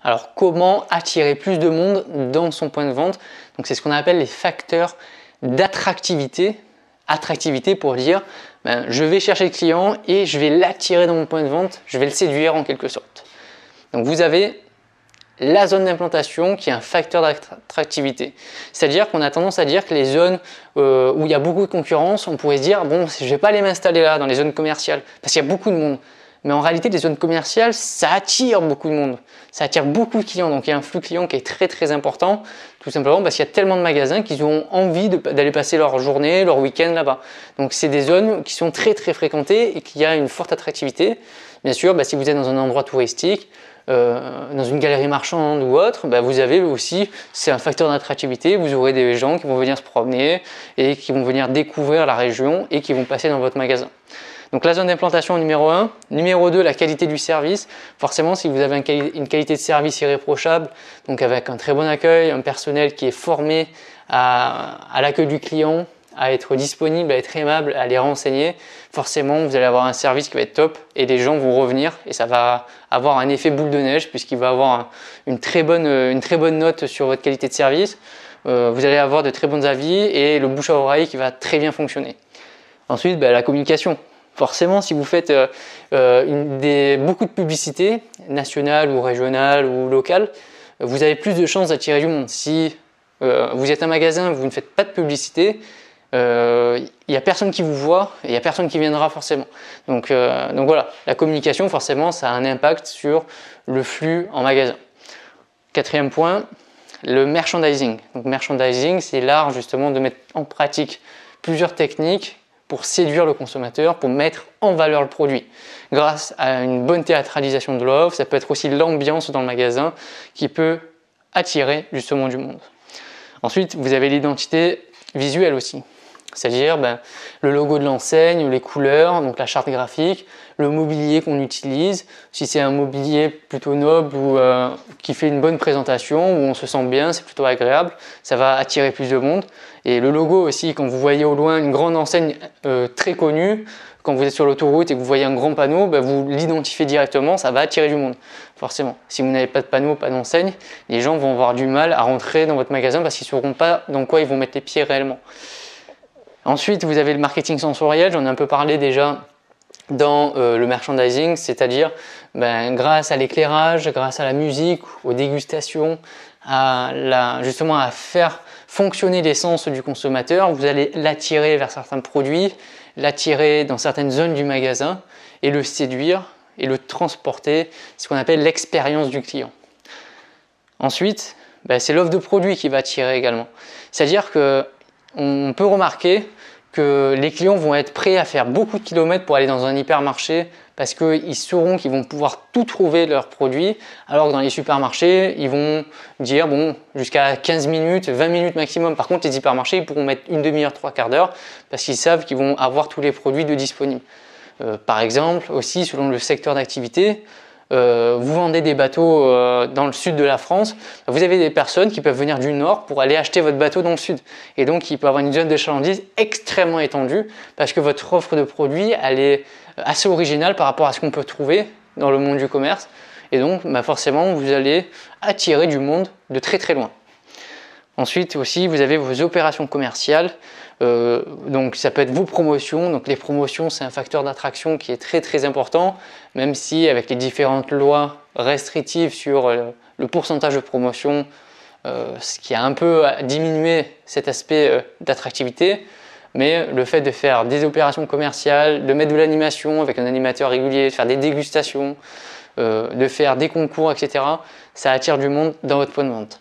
Alors comment attirer plus de monde dans son point de vente? Donc c'est ce qu'on appelle les facteurs d'attractivité. Attractivité pour dire je vais chercher le client et je vais l'attirer dans mon point de vente, je vais le séduire en quelque sorte. Donc vous avez la zone d'implantation qui est un facteur d'attractivité. C'est-à-dire qu'on a tendance à dire que les zones où il y a beaucoup de concurrence, on pourrait se dire bon, je ne vais pas aller m'installer là dans les zones commerciales parce qu'il y a beaucoup de monde. Mais en réalité, les zones commerciales, ça attire beaucoup de monde. Ça attire beaucoup de clients. Donc il y a un flux client qui est très très important, tout simplement parce qu'il y a tellement de magasins qu'ils ont envie d'aller passer leur journée, leur week-end là-bas. Donc c'est des zones qui sont très très fréquentées et qui a une forte attractivité. Bien sûr, si vous êtes dans un endroit touristique, dans une galerie marchande ou autre, vous avez aussi, c'est un facteur d'attractivité, vous aurez des gens qui vont venir se promener et qui vont venir découvrir la région et qui vont passer dans votre magasin. Donc la zone d'implantation numéro 1. Numéro 2, la qualité du service. Forcément, si vous avez une qualité de service irréprochable, donc avec un très bon accueil, un personnel qui est formé à l'accueil du client, à être disponible, à être aimable, à les renseigner, forcément vous allez avoir un service qui va être top et les gens vont revenir et ça va avoir un effet boule de neige puisqu'il va avoir une très bonne note sur votre qualité de service. Vous allez avoir de très bons avis et le bouche à oreille qui va très bien fonctionner. Ensuite, la communication. Forcément, si vous faites beaucoup de publicité, nationale ou régionale ou locale, vous avez plus de chances d'attirer du monde. Si vous êtes un magasin, vous ne faites pas de publicité, il n'y a personne qui vous voit et il n'y a personne qui viendra forcément. Donc voilà, la communication, forcément, ça a un impact sur le flux en magasin. Quatrième point, le merchandising. Donc merchandising, c'est l'art justement de mettre en pratique plusieurs techniques pour séduire le consommateur, pour mettre en valeur le produit. Grâce à une bonne théâtralisation de l'offre, ça peut être aussi l'ambiance dans le magasin qui peut attirer justement du monde. Ensuite, vous avez l'identité visuelle aussi. C'est-à-dire le logo de l'enseigne, les couleurs, donc la charte graphique, le mobilier qu'on utilise. Si c'est un mobilier plutôt noble ou qui fait une bonne présentation, où on se sent bien, c'est plutôt agréable, ça va attirer plus de monde. Et le logo aussi, quand vous voyez au loin une grande enseigne très connue, quand vous êtes sur l'autoroute et que vous voyez un grand panneau, vous l'identifiez directement, ça va attirer du monde, forcément. Si vous n'avez pas de panneau, pas d'enseigne, les gens vont avoir du mal à rentrer dans votre magasin parce qu'ils ne sauront pas dans quoi ils vont mettre les pieds réellement. Ensuite, vous avez le marketing sensoriel, j'en ai un peu parlé déjà dans le merchandising, c'est-à-dire grâce à l'éclairage, grâce à la musique, aux dégustations, justement à faire fonctionner les sens du consommateur, vous allez l'attirer vers certains produits, l'attirer dans certaines zones du magasin et le séduire et le transporter, ce qu'on appelle l'expérience du client. Ensuite, c'est l'offre de produits qui va attirer également. C'est-à-dire qu'on peut remarquer que les clients vont être prêts à faire beaucoup de kilomètres pour aller dans un hypermarché parce qu'ils sauront qu'ils vont pouvoir tout trouver de leurs produits, alors que dans les supermarchés, ils vont dire jusqu'à 15 minutes, 20 minutes maximum. Par contre, les hypermarchés, ils pourront mettre une demi-heure, trois quarts d'heure parce qu'ils savent qu'ils vont avoir tous les produits de disponibles. Par exemple, aussi, selon le secteur d'activité, vous vendez des bateaux dans le sud de la France, vous avez des personnes qui peuvent venir du nord pour aller acheter votre bateau dans le sud. Et donc, il peut avoir une zone de chalandise extrêmement étendue parce que votre offre de produits, elle est assez originale par rapport à ce qu'on peut trouver dans le monde du commerce. Et donc, forcément, vous allez attirer du monde de très très loin. Ensuite aussi, vous avez vos opérations commerciales. Donc ça peut être vos promotions. Donc les promotions, c'est un facteur d'attraction qui est très très important, même si avec les différentes lois restrictives sur le pourcentage de promotion, ce qui a un peu diminué cet aspect d'attractivité. Mais le fait de faire des opérations commerciales, de mettre de l'animation avec un animateur régulier, de faire des dégustations, de faire des concours, etc., ça attire du monde dans votre point de vente.